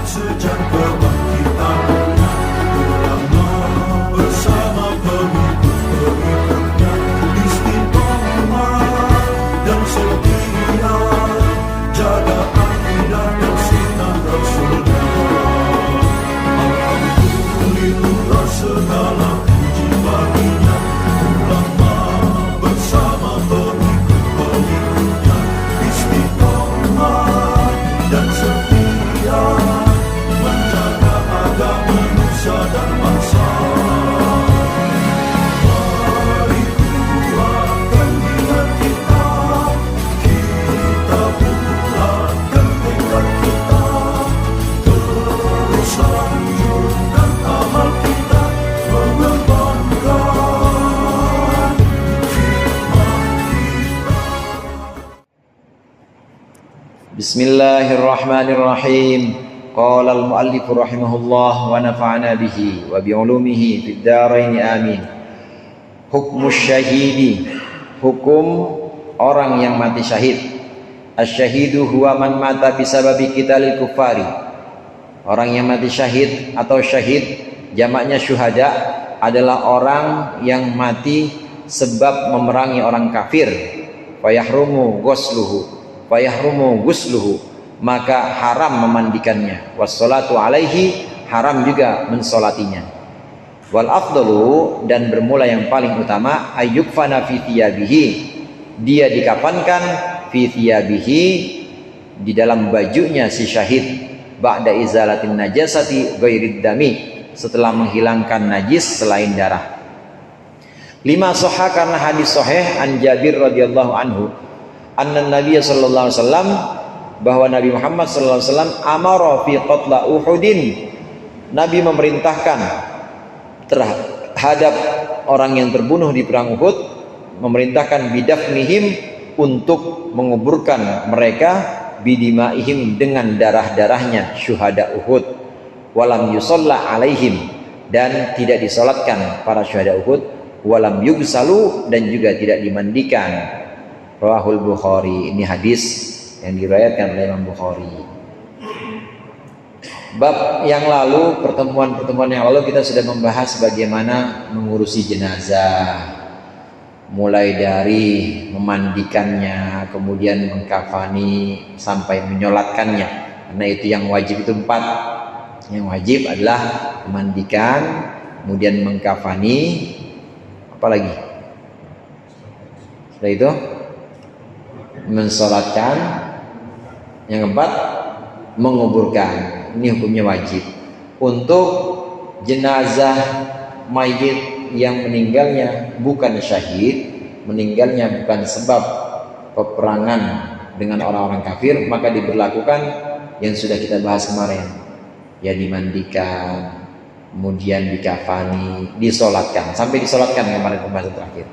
sejak kebangkitannya, ulama bersama pengikut-pengikutnya, istiqomah dan setia, jaga akidah dan sunnah Rasulnya. Alhamdulillah segala puji baginya, ulama bersama pengikut-pengikutnya, istiqomah dan setia, menjaga agama Nusa dan bangsa. Mari kuatkan niat kita, kita bulatkan tekad kita, terus lanjutkan amal kita, mengembangkan hikmah kita. Bismillahirrahmanirrahim. Qala al-muallif rahimahullah wa nafa'ana bihi wa bi'ulumihi fid dharain amin. Hukmus syahidi, hukum orang yang mati syahid. Asy-syahidu huwa man mata bisababi qitalil kuffari. Orang yang mati syahid atau syahid jamaknya syuhada adalah orang yang mati sebab memerangi orang kafir. Fayahrumu ghusluhu, maka haram memandikannya. Wassalatu alaihi, haram juga mensolatinya. Wal afdalu, dan bermula yang paling utama, ayyukfana fi thiyabihi, dia dikafankan fi thiyabihi, di dalam bajunya si syahid, ba'da izalatin najasati ghairid dami, setelah menghilangkan najis selain darah. Lima sahha, karena hadis sahih an Jabir radhiyallahu anhu, anna Nabi sallallahu alaihi wasallam, bahwa Nabi Muhammad sallallahu alaihi wasallam, amara fi qatla Uhudin, Nabi memerintahkan terhadap orang yang terbunuh di perang Uhud, memerintahkan bidafnihim, untuk menguburkan mereka, bidimaihim, dengan darah-darahnya syuhada Uhud, walam yusalla alaihim, dan tidak disolatkan para syuhada Uhud, walam yugsalu, dan juga tidak dimandikan. Rawahul Bukhari. Ini hadis yang diriwayatkan oleh Imam Bukhari. Bab yang lalu, pertemuan yang lalu kita sudah membahas bagaimana mengurusi jenazah, mulai dari memandikannya, kemudian mengkafani, sampai menyolatkannya. Karena itu yang wajib itu 4. Yang wajib adalah memandikan, kemudian mengkafani, apa lagi? Setelah itu mensolatkan, yang keempat menguburkan. Ini hukumnya wajib. Untuk jenazah mayit yang meninggalnya bukan syahid, meninggalnya bukan sebab peperangan dengan orang-orang kafir, maka diberlakukan yang sudah kita bahas kemarin, ya, dimandikan, kemudian dikafani, disolatkan, sampai disolatkan kemarin pembahasan terakhir.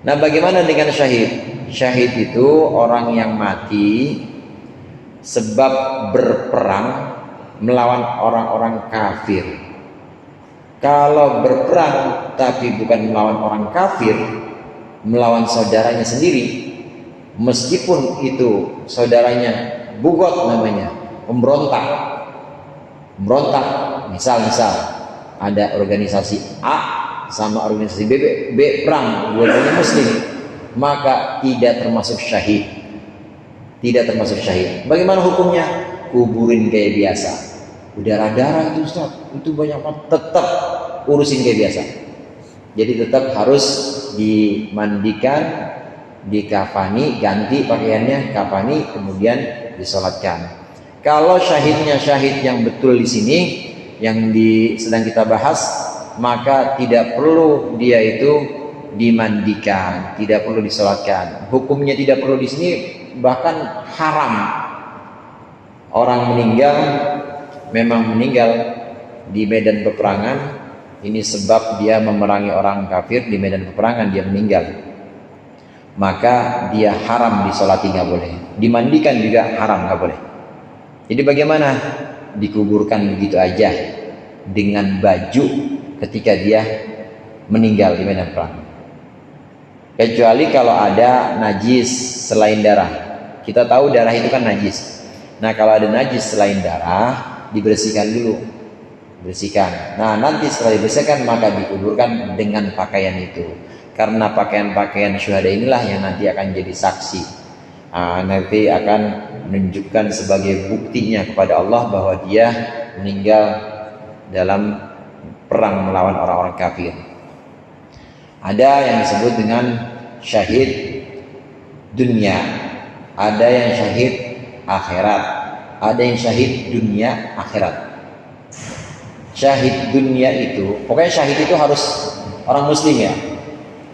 Nah, bagaimana dengan syahid? Syahid itu orang yang mati sebab berperang melawan orang-orang kafir. Kalau berperang tapi bukan melawan orang kafir, melawan saudaranya sendiri, meskipun itu saudaranya bugot namanya, pemberontak, misal ada organisasi A sama organisasi B perang, dua-duanya muslim, maka tidak termasuk syahid. Bagaimana hukumnya? Kuburin kayak biasa. Darah itu Ustaz, itu banyak banget, tetap urusin kayak biasa. Jadi tetap harus dimandikan, dikafani, ganti pakaiannya, kafani, kemudian disolatkan. Kalau syahidnya syahid yang betul di sini, yang sedang kita bahas, maka tidak perlu dia itu dimandikan, tidak perlu disolatkan. Hukumnya tidak perlu di sini, bahkan haram. Orang memang meninggal di medan peperangan, ini sebab dia memerangi orang kafir di medan peperangan, dia meninggal, maka dia haram disolati, nggak boleh. Dimandikan juga haram, nggak boleh. Jadi bagaimana? Dikuburkan begitu aja dengan baju ketika dia meninggal di medan perang. Kecuali kalau ada najis selain darah. Kita tahu darah itu kan najis. Nah, kalau ada najis selain darah, dibersihkan dulu, bersihkan. Nah, nanti setelah dibersihkan maka dikuburkan dengan pakaian itu. Karena pakaian-pakaian syuhada inilah yang nanti akan jadi saksi. Nanti akan menunjukkan sebagai buktinya kepada Allah bahwa dia meninggal dalam perang melawan orang-orang kafir. Ada yang disebut dengan syahid dunia, ada yang syahid akhirat, ada yang syahid dunia akhirat. Syahid dunia itu, pokoknya syahid itu harus orang muslim ya.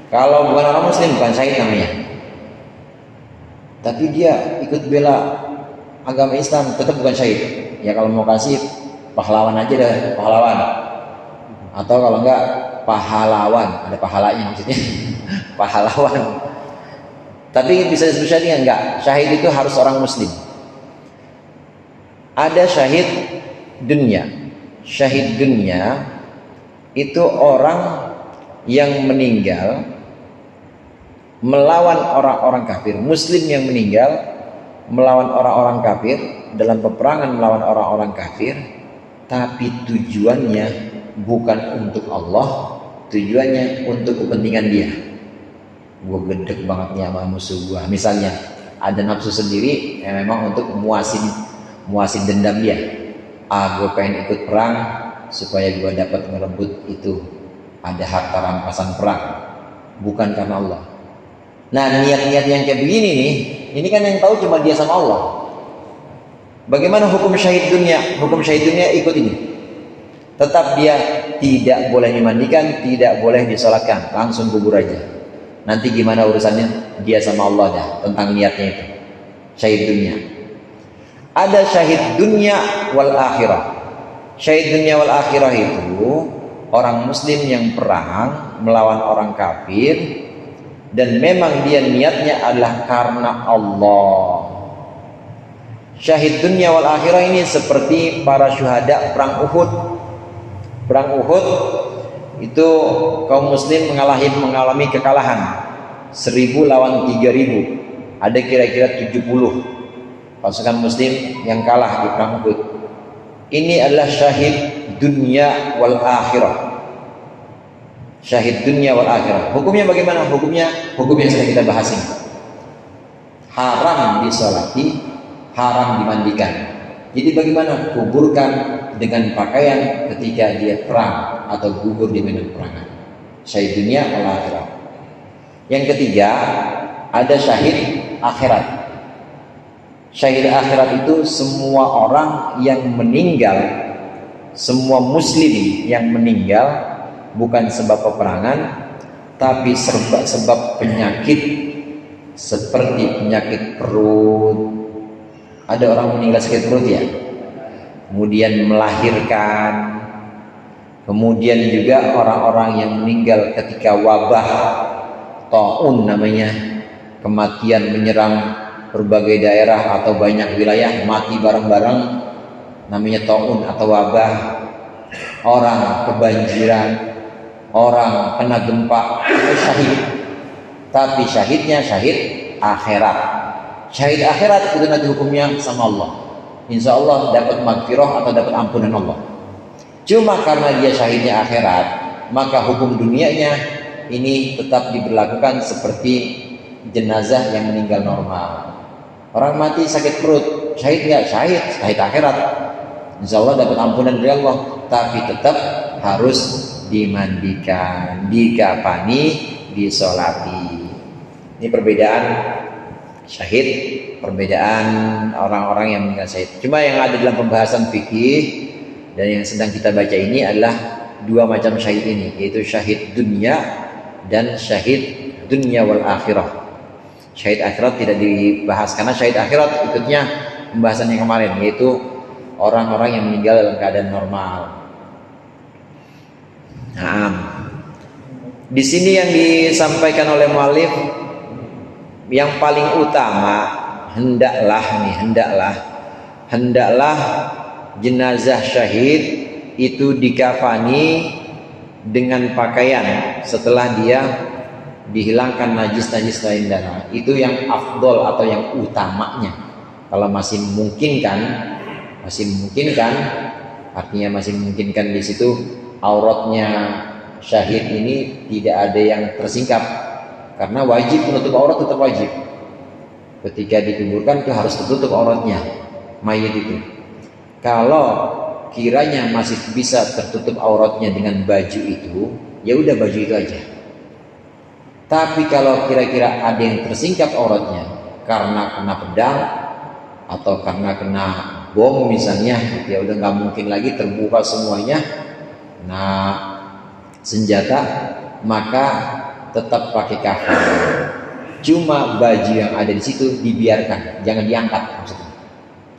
Kalau bukan orang muslim bukan syahid namanya. Tapi dia ikut bela agama Islam tetap bukan syahid. Ya kalau mau kasih pahlawan aja dah, pahlawan. Atau kalau enggak pahlawan, ada pahalanya maksudnya. Pahlawan. Tapi bisa disebut syahid enggak? Syahid itu harus orang muslim. Ada syahid dunia. Syahid dunia itu orang yang meninggal melawan orang-orang kafir. Muslim yang meninggal melawan orang-orang kafir dalam peperangan melawan orang-orang kafir, tapi tujuannya bukan untuk Allah, tujuannya untuk kepentingan dia. Gue gedek banget nih sama musuh gue. Misalnya ada nafsu sendiri yang memang untuk muasin dendam dia. Gue pengen ikut perang supaya gue dapat merebut itu, ada harta rampasan perang, bukan karena Allah. Nah, niat-niat yang kayak begini nih, ini kan yang tahu cuma dia sama Allah. Bagaimana hukum syahid dunia? Hukum syahid dunia ikut ini. Tetap dia tidak boleh dimandikan, tidak boleh disolatkan, langsung kubur aja. Nanti gimana urusannya? Dia sama Allah dah tentang niatnya itu. Syahid dunia. Ada syahid dunia wal akhirah. Syahid dunia wal akhirah itu orang muslim yang perang melawan orang kafir, dan memang dia niatnya adalah karena Allah. Syahid dunia wal akhirah ini seperti para syuhada perang Uhud. Perang Uhud itu kaum muslim mengalami kekalahan 1000 lawan 3000. Ada kira-kira 70 pasukan muslim yang kalah di perang Uhud. Ini adalah syahid dunia wal akhirah. Syahid dunia wal akhirah. Hukumnya bagaimana? Hukumnya yang sedang kita bahas ini. Haram disolati, haram dimandikan. Jadi bagaimana? Kuburkan dengan pakaian ketika dia perang atau gugur di medan perangan. Syahid dunia wal akhirah. Yang ketiga, ada syahid akhirat. Syahid akhirat itu semua orang yang meninggal, semua muslim yang meninggal bukan sebab peperangan, tapi sebab penyakit seperti penyakit perut. Ada orang meninggal sakit perut ya, kemudian melahirkan, kemudian juga orang-orang yang meninggal ketika wabah taun namanya, kematian menyerang berbagai daerah atau banyak wilayah, mati bareng-bareng, namanya taun atau wabah. Orang kebanjiran, orang kena gempa, itu syahid. Tapi syahidnya syahid akhirat. Syahid akhirat itu nanti hukumnya sama Allah. Insya Allah dapat magfirah atau dapat ampunan Allah. Cuma karena dia syahidnya akhirat, maka hukum dunianya ini tetap diberlakukan seperti jenazah yang meninggal normal. Orang mati sakit perut, syahid nggak? Syahid akhirat. Insya Allah dapat ampunan dari Allah, tapi tetap harus dimandikan, dikafani, disolati. Ini perbedaan syahid, perbedaan orang-orang yang meninggal syahid. Cuma yang ada dalam pembahasan fikih dan yang sedang kita baca ini adalah dua macam syahid ini, yaitu syahid dunia dan syahid dunia wal akhirah. Syahid akhirat tidak dibahas karena syahid akhirat ikutnya pembahasan yang kemarin, yaitu orang-orang yang meninggal dalam keadaan normal. Nah, di sini yang disampaikan oleh muallif yang paling utama, hendaklah jenazah syahid itu dikafani dengan pakaian setelah dia dihilangkan najis-najis lain darah. Itu yang afdol atau yang utamanya. Kalau masih memungkinkan masih memungkinkan, artinya masih memungkinkan di situ auratnya syahid ini tidak ada yang tersingkap, karena wajib menutup aurat tetap wajib. Ketika dikuburkan itu harus tertutup auratnya mayit itu. Kalau kiranya masih bisa tertutup auratnya dengan baju itu, ya udah baju itu aja. Tapi kalau kira-kira ada yang tersingkap auratnya karena kena pedang atau karena kena bom misalnya, ya udah nggak mungkin lagi terbuka semuanya. Nah, senjata, maka tetap pakai kafan. Cuma baju yang ada di situ dibiarkan, jangan diangkat maksudnya.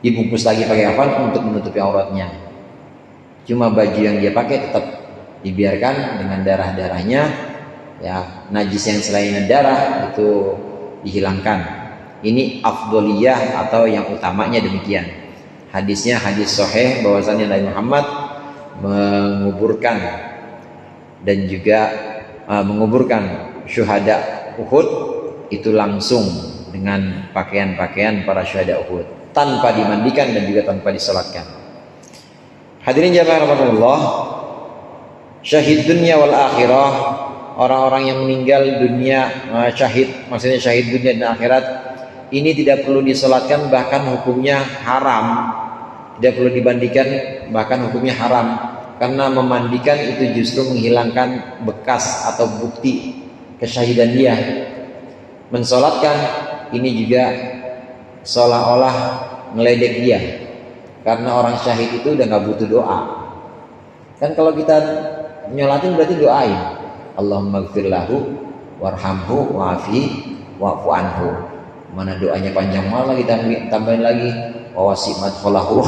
Dibungkus lagi pakai kafan untuk menutupi auratnya. Cuma baju yang dia pakai tetap dibiarkan dengan darah-darahnya, ya najis yang selain darah itu dihilangkan. Ini afdoliyah atau yang utamanya demikian. Hadisnya hadis sahih bahwasanya Nabi Muhammad menguburkan dan juga menguburkan syuhada Uhud itu langsung dengan pakaian-pakaian para syuhada Uhud, tanpa dimandikan dan juga tanpa disolatkan. Hadirin jamaah rahimakumullah, syahid dunia wal akhirah, orang-orang yang meninggal dunia syahid, maksudnya syahid dunia dan akhirat, ini tidak perlu disolatkan, bahkan hukumnya haram, tidak perlu dimandikan, bahkan hukumnya haram, karena memandikan itu justru menghilangkan bekas atau bukti kesyahidan dia. Mensolatkan ini juga seolah-olah ngeledek dia, karena orang syahid itu udah nggak butuh doa. Kan kalau kita nyolatin berarti doain, Allahumma gfir lahu warhamhu wa'afi wa'fu anhu. Mana doanya panjang malah kita tambahin lagi wawasimat kholahu.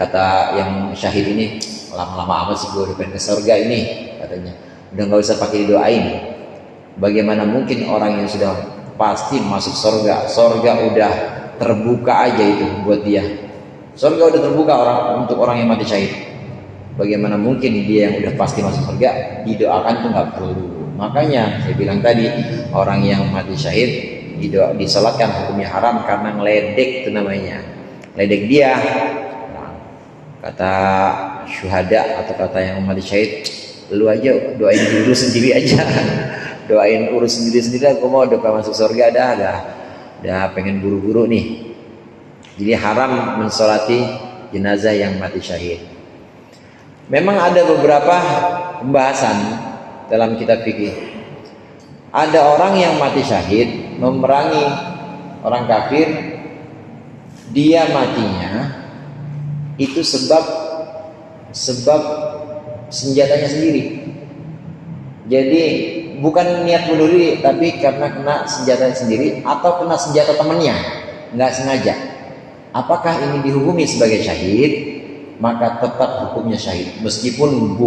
Kata yang syahid ini, lama-lama amat sih gue udah pengen ke surga ini katanya, udah nggak usah pakai didoain. Bagaimana mungkin orang yang sudah pasti masuk surga, surga udah terbuka aja itu buat dia, surga udah terbuka untuk orang yang mati syahid. Bagaimana mungkin dia yang udah pasti masuk surga didoakan tuh nggak perlu. Makanya saya bilang tadi, orang yang mati syahid disolatkan hukumnya haram karena ngeledek itu namanya, ledek dia. Nah, kata syuhada atau kata yang mati syahid, lu aja doain dulu sendiri aja. Doain urus sendiri-sendiri, aku mau doa masuk surga dah pengen buru-buru nih. Jadi haram mensolati jenazah yang mati syahid. Memang ada beberapa pembahasan dalam kitab fikih. Ada orang yang mati syahid memerangi orang kafir, dia matinya itu sebab senjatanya sendiri. Jadi bukan niat bunuh diri, tapi karena kena senjata sendiri atau kena senjata temannya, nggak sengaja. Apakah ini dihukumi sebagai syahid? Maka tetap hukumnya syahid, meskipun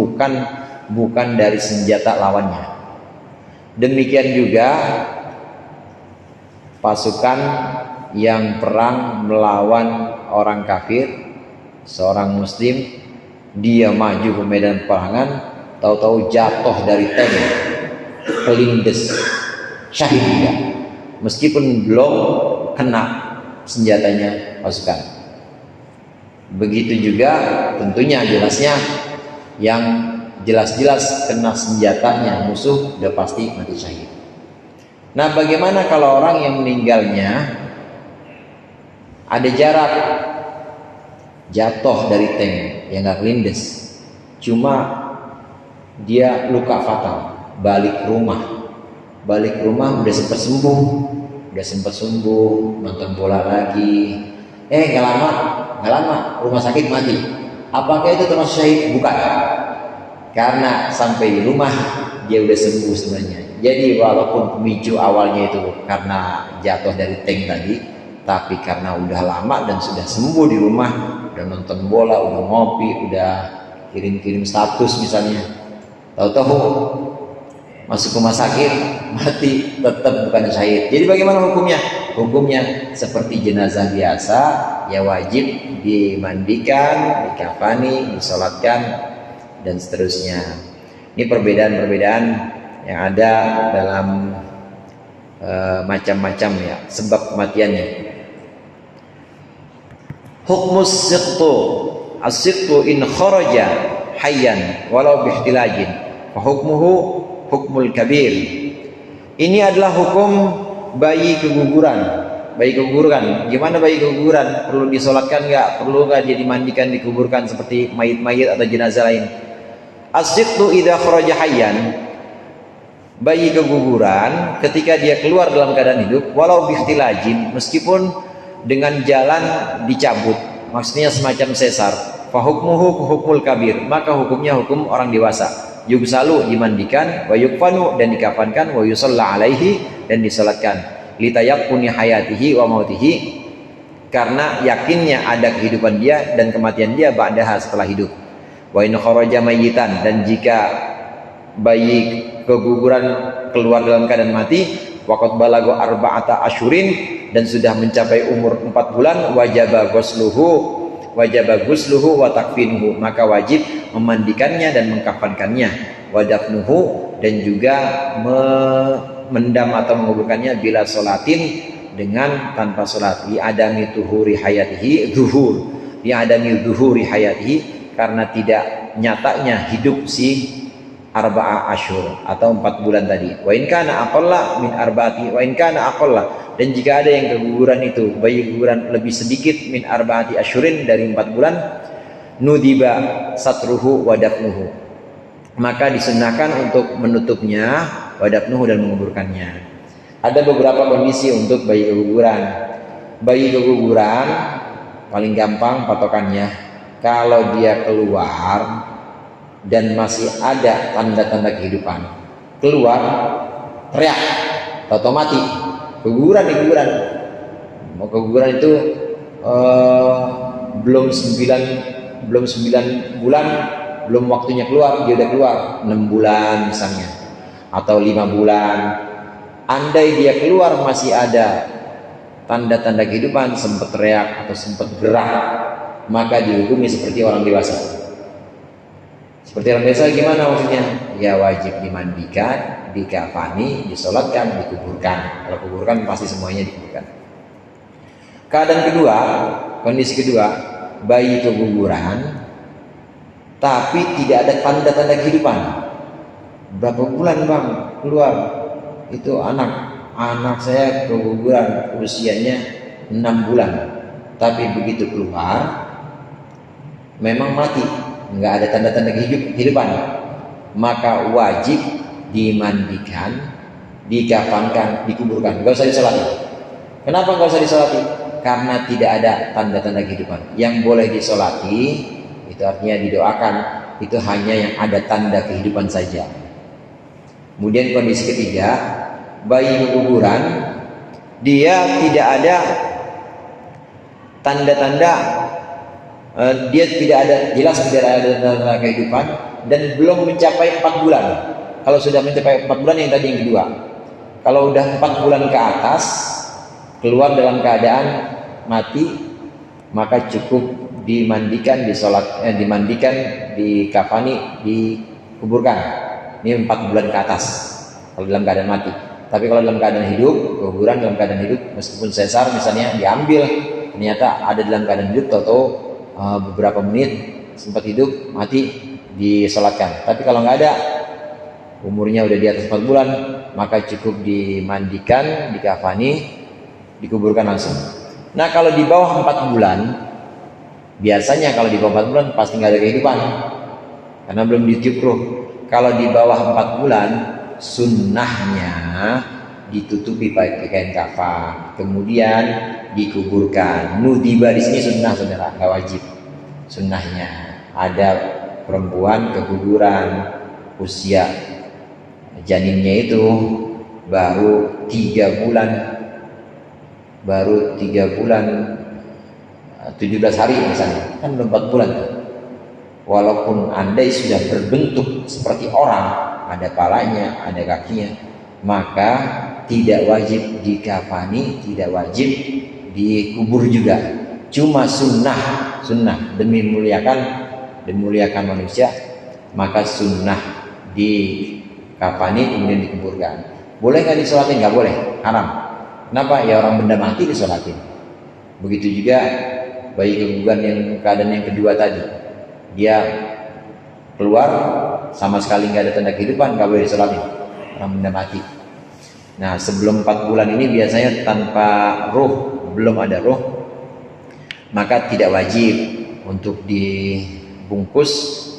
bukan dari senjata lawannya. Demikian juga pasukan yang perang melawan orang kafir, seorang muslim dia maju ke medan peperangan, tahu-tahu jatuh dari tank, kelindes, syahid juga, meskipun belum kena senjatanya pasukan. Begitu juga tentunya jelasnya yang jelas-jelas kena senjatanya musuh udah pasti mati syahid. Nah, bagaimana kalau orang yang meninggalnya ada jarak, jatuh dari tank yang nggak kelindes, cuma dia luka fatal, balik rumah udah sempat sembuh, nonton bola lagi, nggak lama rumah sakit mati. Apakah itu termasuk syahid? Bukan, karena sampai di rumah dia udah sembuh sebenarnya. Jadi walaupun pemicu awalnya itu karena jatuh dari tank tadi, tapi karena udah lama dan sudah sembuh di rumah, udah nonton bola, udah ngopi, udah kirim status misalnya, tahu-tahu masuk rumah sakit mati, tetap bukan syahid. Jadi bagaimana hukumnya? Hukumnya seperti jenazah biasa, ya wajib dimandikan, dikafani, disolatkan dan seterusnya. Ini perbedaan-perbedaan yang ada dalam macam-macam ya sebab kematiannya. Hukmus siqtu, as-siqtu in kharaja hayyan walau bihtilajin fa hukmuhu hukmul kabir. Ini adalah hukum bayi keguguran. Bayi keguguran, gimana bayi keguguran? Perlu disolatkan nggak? Perlu nggak dia dimandikan, dikuburkan seperti mayit-mayit atau jenazah lain? As-siqtu idza kharaja hayyan, bayi keguguran ketika dia keluar dalam keadaan hidup, walau bihtilajin, meskipun dengan jalan dicabut, maksudnya semacam sesar, fa hukmuhu hukmul kabir, maka hukumnya hukum orang dewasa. Yugsalu, dimandikan, wa yukfanu, dan dikafankan, wa yusalla alaihi, dan disalatkan, litayaqquni hayatihi wa mautihi, karena yakinnya ada kehidupan dia dan kematian dia ba'daha, setelah hidup. Wa in kharaja mayyitan, dan jika bayi keguguran keluar dalam keadaan mati, waqad balago arba'ata asyurin, dan sudah mencapai umur 4 bulan, wajaba ghusluhu wa takfinuhu, maka wajib memandikannya dan mengkafankannya, wa dafnuhu, dan juga mendam atau menguburkannya bila sholatin, dengan tanpa sholat, li adami tuhuri hayatihi zuhur, li adami zuhuri hayatihi, karena tidak nyatanya hidup si arba'a asyur atau 4 bulan tadi. Wa in kana aqalla min arba'ati, wa in kana aqalla, dan jika ada yang keguguran itu, bayi keguguran lebih sedikit, min arba'ati asyurin, dari 4 bulan, nudiba satruhu wa dafnuhu, maka disunahkan untuk menutupnya, wa dafnuhu, dan menguburkannya. Ada beberapa kondisi untuk bayi keguguran. Bayi keguguran paling gampang patokannya, kalau dia keluar dan masih ada tanda-tanda kehidupan, keluar teriak atau mati, keguguran. Mau keguguran itu belum 9 bulan, belum waktunya keluar, dia udah keluar 6 bulan misalnya, atau 5 bulan. Andai dia keluar masih ada tanda-tanda kehidupan, sempat teriak atau sempat gerak, maka dihukumi seperti orang dewasa. Seperti orang dewasa gimana maksudnya? Ya wajib dimandikan, dikafani, disolatkan, dikuburkan. Kalau kuburkan pasti semuanya dikuburkan. Keadaan kedua, kondisi kedua, bayi keguguran tapi tidak ada tanda-tanda kehidupan. Berapa bulan bang keluar? Itu anak saya keguguran, usianya 6 bulan, tapi begitu keluar memang mati, nggak ada tanda-tanda kehidupan, maka wajib dimandikan, dikafankan, dikuburkan. Nggak usah disolati. Kenapa nggak usah disolati? Karena tidak ada tanda-tanda kehidupan. Yang boleh disolati itu artinya didoakan, itu hanya yang ada tanda kehidupan saja. Kemudian kondisi ketiga, bayi keguguran, dia tidak ada tanda-tanda, dia tidak ada, jelas tidak ada tanda kehidupan, dan belum mencapai 4 bulan. Kalau sudah mencapai 4 bulan, yang tadi yang kedua. Kalau udah 4 bulan ke atas, keluar dalam keadaan mati, maka cukup dimandikan, dimandikan, dikafani, dikuburkan. Ini 4 bulan ke atas kalau dalam keadaan mati. Tapi kalau dalam keadaan hidup, keguguran dalam keadaan hidup, meskipun sesar misalnya diambil, ternyata ada dalam keadaan hidup, atau beberapa menit sempat hidup, mati, disolatkan. Tapi kalau nggak ada, umurnya udah di atas 4 bulan, maka cukup dimandikan, dikafani, dikuburkan langsung. Nah kalau di bawah 4 bulan, biasanya kalau di bawah 4 bulan pasti nggak ada kehidupan, karena belum ditiup ruh. Kalau di bawah 4 bulan, sunnahnya ditutupi pakai kain kafan, kemudian dikuburkan. Nudiba di sini sunnah, saudara, nggak wajib. Sunnahnya ada perempuan keguguran, usia janinnya itu baru 3 bulan, 17 hari misalnya, kan belum 4 bulan. Walaupun andai sudah berbentuk seperti orang, ada palanya, ada kakinya, maka tidak wajib dikafani, tidak wajib dikubur juga. Cuma sunnah demi muliakan manusia, maka sunnah dikafani kemudian dikuburkan. Boleh nggak disolatin? Nggak boleh, haram. Kenapa? Ya orang benda mati disolatin. Begitu juga bayi keguguran yang keadaan yang kedua tadi, dia keluar sama sekali nggak ada tanda kehidupan, nggak boleh disolatin, orang benda mati. Nah sebelum 4 bulan ini biasanya tanpa ruh, belum ada ruh, maka tidak wajib untuk dibungkus,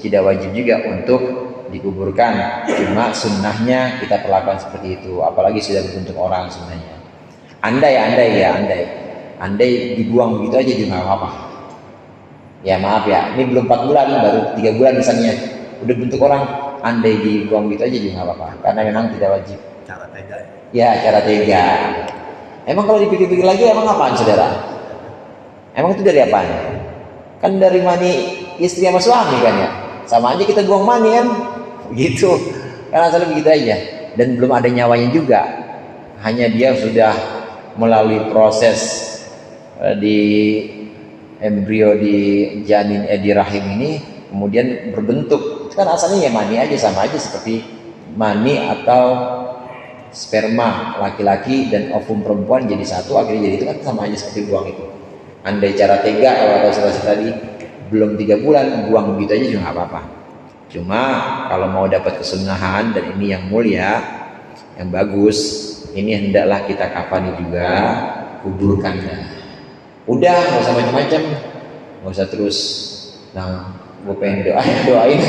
tidak wajib juga untuk dikuburkan. Cuma sunnahnya kita perlakukan seperti itu, apalagi sudah berbentuk orang sebenarnya. Andai dibuang begitu aja juga nggak apa-apa. Ya maaf ya, ini belum 4 bulan, baru 3 bulan misalnya, udah bentuk orang, andai dibuang gitu aja juga nggak apa-apa, karena memang tidak wajib. Cara tega. Ya cara tega. Emang kalau dipikir-pikir lagi, emang apaan saudara? Emang itu dari apaan? Kan dari mani istri sama suami kan ya, sama aja kita buang mani kan, gitu. Kan asalnya begitu aja, dan belum ada nyawanya juga, hanya dia sudah melalui proses di embrio di janin di rahim ini kemudian berbentuk. Itu kan asalnya ya mani aja, sama aja seperti mani atau sperma laki-laki dan ovum perempuan jadi satu, akhirnya jadi itu kan sama aja seperti buang itu. Andai cara tega atau seperti tadi belum 3 bulan buang begitu aja juga nggak apa-apa. Cuma kalau mau dapat kesunahan dan ini yang mulia, yang bagus, ini hendaklah kita kafani juga, kuburkan. Udah, nggak usah macam-macam, nggak usah terus. Nah, gue pengen doain,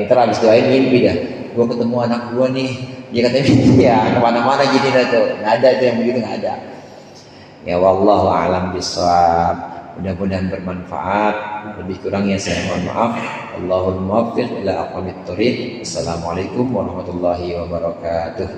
terus doain mimpi dah. Gue ketemu anak gue nih, dia katanya ya kemana-mana gini dah tuh, nggak ada tuh yang begitu, nggak ada. Ya wallahu a'lam bishawab. Mudah-mudahan bermanfaat. Lebih kurangnya saya mohon maaf. Allahul muwaffiq ila aqwamit thoriq. Assalamualaikum warahmatullahi wabarakatuh.